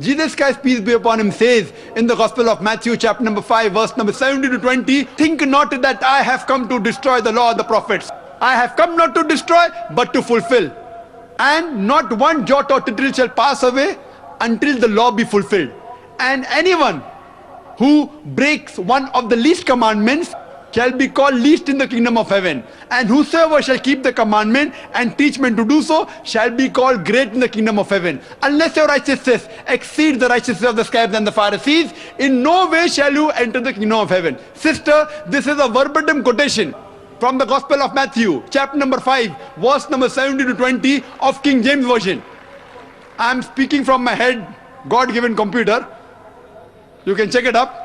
Jesus Christ peace be upon him says in the Gospel of Matthew chapter number 5 verse number 17 to 20, think not that I have come to destroy the law of the prophets. I have come not to destroy but to fulfill. And not one jot or tittle shall pass away until the law be fulfilled. And anyone who breaks one of the least commandments shall be called least in the kingdom of heaven. And whosoever shall keep the commandment and teach men to do so shall be called great in the kingdom of heaven. Unless your righteousness exceeds the righteousness of the scribes and the Pharisees, in no way shall you enter the kingdom of heaven. Sister, this is a verbatim quotation from the Gospel of Matthew, chapter number 5, verse number 17 to 20 of King James Version. I am speaking from my head, God-given computer. You can check it up.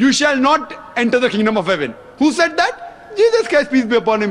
you shall not enter the kingdom of heaven. Who said that? Jesus Christ peace be upon him.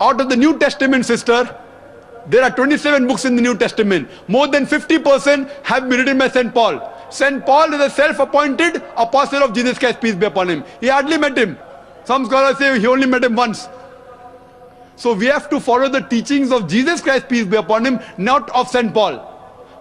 Out of the New Testament, sister, there are 27 books in the New Testament. More than 50% have been written by Saint Paul. Saint Paul is a self-appointed apostle of Jesus Christ peace be upon him. He hardly met him. Some scholars say he only met him once. So we have to follow the teachings of Jesus Christ peace be upon him, not of Saint Paul.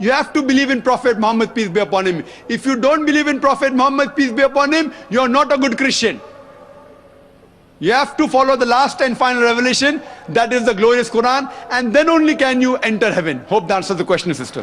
You have to believe in Prophet Muhammad peace be upon him. If you don't believe in Prophet Muhammad peace be upon him, you are not a good Christian. You have to follow the last and final revelation, that is the glorious Quran, and then only can you enter heaven. Hope that answers the question, sister.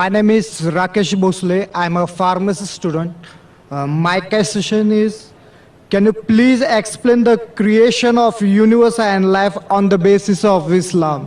My name is Rakesh Bosle. I'm a pharmacy student. My question is, can you please explain the creation of universe and life on the basis of Islam?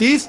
30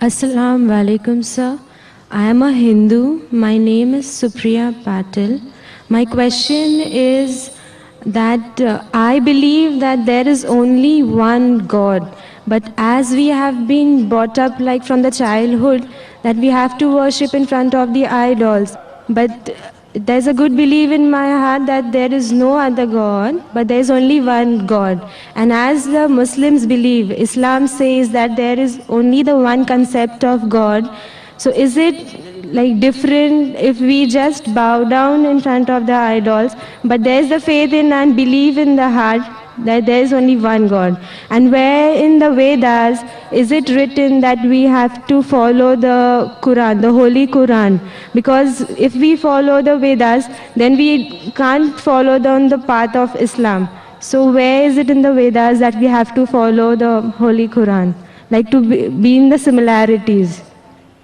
Assalamu alaikum, sir. I am a Hindu. My name is Supriya Patil. My question is that I believe that there is only one God. But as we have been brought up like from the childhood that we have to worship in front of the idols. But there's a good belief in my heart that there is no other God, but there is only one God. And as the Muslims believe, Islam says that there is only the one concept of God. So is it like different if we just bow down in front of the idols, but there is the faith in and belief in the heart that there is only one God? And where in the Vedas is it written that we have to follow the Quran, the Holy Quran? Because if we follow the Vedas, then we can't follow the path of Islam. So where is it in the Vedas that we have to follow the Holy Quran, like to be in the similarities?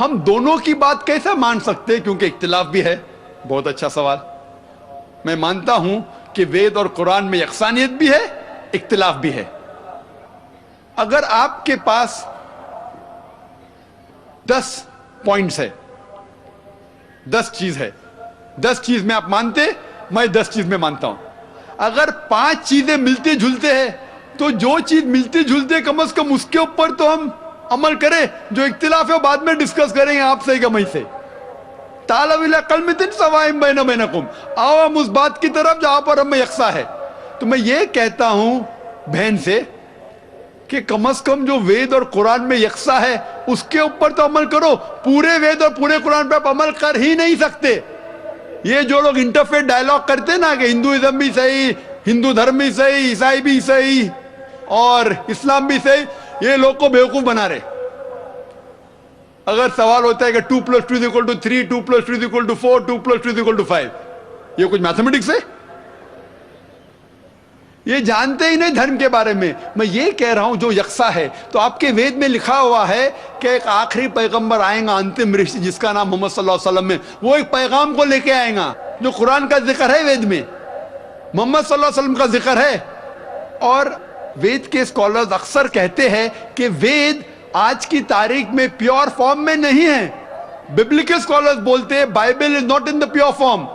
ہم دونوں کی بات کیسے مان سکتے کیونکہ اختلاف بھی ہے. بہت اچھا سوال. میں مانتا ہوں کہ وید اور قرآن میں یکسانیت بھی ہے, اختلاف بھی ہے. اگر آپ کے پاس 10 پوائنٹس ہے, 10 چیز ہے, 10 چیز میں آپ مانتے, میں 10 چیز میں مانتا ہوں. اگر 5 چیزیں ملتے جھلتے ہیں تو جو چیز ملتے جھلتے کم از کم اس کے اوپر تو ہم عمل کریں. جو اختلاف ہے بعد میں ڈسکس کریں گے آپ صحیح کہ میں سے. تعالوا الی کلمۃ سواء بینکم, آؤ ہم اس بات کی طرف جہاں پر ہم یکساں ہے. تو میں یہ کہتا ہوں بہن سے کہ کم از کم جو وید اور قرآن میں یکساں ہے اس کے اوپر تو عمل کرو. پورے وید اور پورے قرآن پہ آپ عمل کر ہی نہیں سکتے. یہ جو لوگ انٹرفیت ڈائلاگ کرتے نا کہ ہندوازم بھی صحیح, ہندو دھرم بھی صحیح, عیسائی بھی صحیح اور اسلام بھی صحیح, یہ لوگ کو بیوقوف بنا رہے. اگر سوال ہوتا ہے کہ 2 + 2 = 3, 2 + 2 = 4, 2 + 2 = 5, یہ کچھ میتھمیٹکس ہے؟ یہ جانتے ہی نہیں دھرم کے بارے میں. میں یہ کہہ رہا ہوں جو یکساں ہے. تو آپ کے وید میں لکھا ہوا ہے کہ ایک آخری پیغمبر آئیں گا, انتم رشی, جس کا نام محمد صلی اللہ علیہ وسلم ہے. وہ ایک پیغام کو لے کے آئیں گا جو قرآن کا ذکر ہے وید میں, محمد صلی اللہ علیہ وسلم کا ذکر ہے. اور وید کے اسکالرز اکثر کہتے ہیں کہ وید آج کی تاریخ میں پیور فارم میں نہیں ہے. ببلیکل اسکالرز بولتے ہیں Bible is not in the pure form.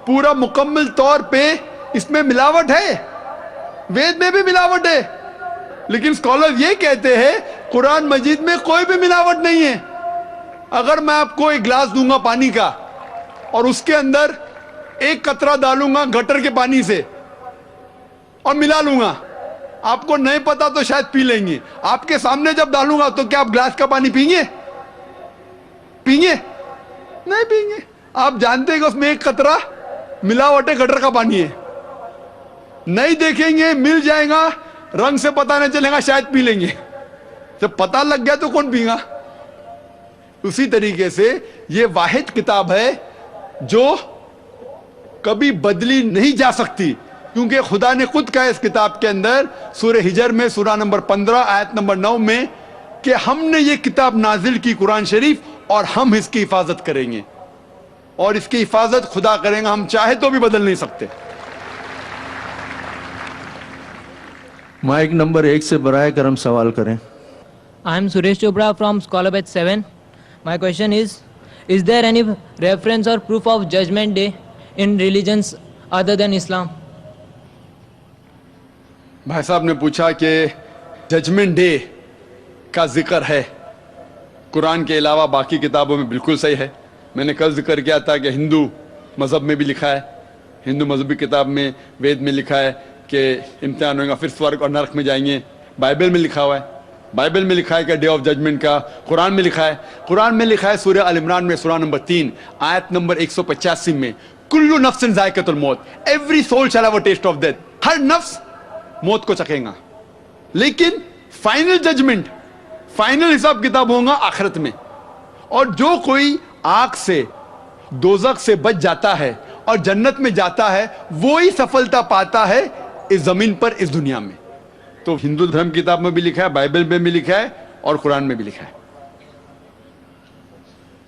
پورا مکمل طور پہ اس میں ملاوٹ ہے, وید میں بھی ملاوٹ ہے. لیکن اسکالر یہ کہتے ہیں قرآن مجید میں کوئی بھی ملاوٹ نہیں ہے. اگر میں آپ کو ایک گلاس دوں گا پانی کا اور اس کے اندر ایک قطرہ ڈالوں گا گٹر کے پانی سے اور ملا لوں گا, آپ کو نہیں پتا تو شاید پی لیں گے. آپ کے سامنے جب ڈالوں گا تو کیا آپ گلاس کا پانی پئیں گے؟ پئیں گے؟ نہیں پئیں گے. آپ جانتے ہیں کہ اس میں ایک قطرہ ملاوٹ ہے, گٹر کا پانی ہے. نہیں دیکھیں گے, مل جائے گا, رنگ سے پتہ نہیں چلے گا, شاید پی لیں گے. جب پتہ لگ گیا تو کون پئے گا؟ اسی طریقے سے یہ واحد کتاب ہے جو کبھی بدلی نہیں جا سکتی, کیونکہ خدا نے خود کہا اس کتاب کے اندر سورہ ہجر میں سورہ نمبر 15 آیت نمبر 9 میں کہ ہم نے یہ کتاب نازل کی قرآن شریف اور ہم اس کی حفاظت کریں گے, اور اس کی حفاظت خدا کریں گا, ہم چاہے تو بھی بدل نہیں سکتے. مائک نمبر 1 سے برائے کرم سوال کریں. I am Suresh Chopra from Scholar Batch 7. My question is there any reference or proof of judgment day in religions other than Islam? بھائی صاحب نے پوچھا کہ ججمنٹ ڈے کا ذکر ہے قرآن کے علاوہ باقی کتابوں میں. بالکل صحیح ہے. میں نے کل ذکر کیا تھا کہ ہندو مذہب میں بھی لکھا ہے, ہندو مذہبی کتاب میں وید میں لکھا ہے کہ امتحان ہوگا, پھر سورگ اور نرک میں جائیں گے. بائبل میں لکھا ہوا ہے, بائبل میں لکھا ہے کہ ڈے آف ججمنٹ کا. قرآن میں لکھا ہے, قرآن میں لکھا ہے سورہ ال عمران میں سورہ نمبر 3 آیت نمبر 185 میں کل نفس ذائقۃ الموت, every soul shall have a taste of death. ہر نفس موت کو چکھے گا, لیکن فائنل ججمنٹ, فائنل حساب کتاب ہوگا آخرت میں. اور جو کوئی آگ سے, دوزخ سے بچ جاتا ہے اور جنت میں جاتا ہے وہی سفلتا پاتا ہے اس زمین پر, اس دنیا میں. تو ہندو دھرم کتاب میں بھی لکھا ہے, بائبل میں بھی لکھا ہے اور قرآن میں بھی لکھا ہے.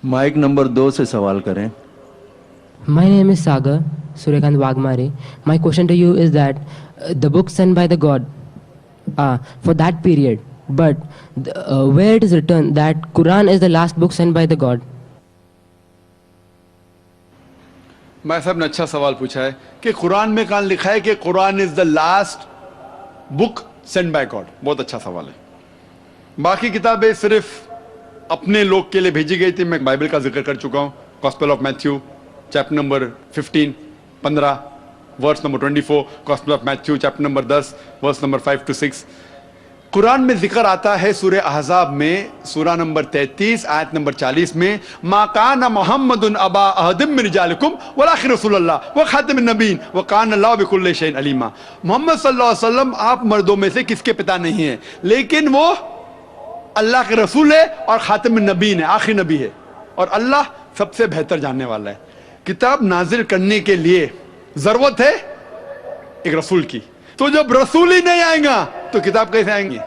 مائک نمبر 2 سے سوال کریں. My name is Sagar Suryakant Wagmare. My question to you is that the book sent by the God for that period, but where it is written that Quran is the last book sent by the God? میں صاحب نے اچھا سوال پوچھا ہے کہ قرآن میں کہاں لکھا ہے کہ Quran is the last book sent by God. بہت اچھا سوال ہے. باقی کتابیں صرف اپنے لوگ کے لیے بھیجی گئی تھی. میں بائبل کا ذکر کر چکا ہوں, gospel of Matthew chapter number 15 verse number 24, gospel of Matthew chapter number 10 verse number 5 to 6. قرآن میں ذکر آتا ہے سورہ احزاب میں سورہ نمبر 33 آیت نمبر 40 میں ما کان محمد ابا احد من رجالکم ولکن رسول اللہ وخاتم النبیین وکان اللہ بکل شیء علیما. محمد صلی اللہ علیہ وسلم آپ مردوں میں سے کس کے پتا نہیں ہیں, لیکن وہ اللہ کے رسول ہے اور خاتم النبیین ہے, آخری نبی ہے, اور اللہ سب سے بہتر جاننے والا ہے. کتاب نازل کرنے کے لیے ضرورت ہے ایک رسول کی, تو جب رسول ہی نہیں آئیں گا تو کتاب کیسے آئیں گی؟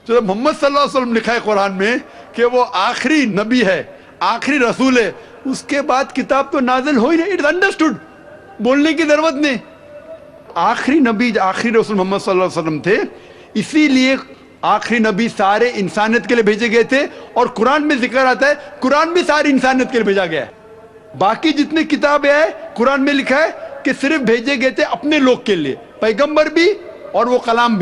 تو محمد صلی اللہ علیہ وسلم لکھا ہے قرآن میں کہ وہ آخری نبی ہے, آخری رسول ہے, اس کے بعد کتاب تو نازل ہو ہی نہیں. اٹس انڈرسٹوڈ, بولنے کی ضرورت نہیں. آخری نبی آخری رسول محمد صلی اللہ علیہ وسلم تھے, اسی لیے آخری نبی سارے انسانیت کے لیے بھیجے گئے تھے. اور قرآن میں ذکر آتا ہے قرآن بھی ساری انسانیت کے لیے بھیجا گیا ہے. باقی جتنی کتابیں ہیں قرآن میں لکھا ہے کہ صرف بھیجے گئے تھے اپنے لوگ کے لیے, پیغمبر بھی اور وہ کلام بھی.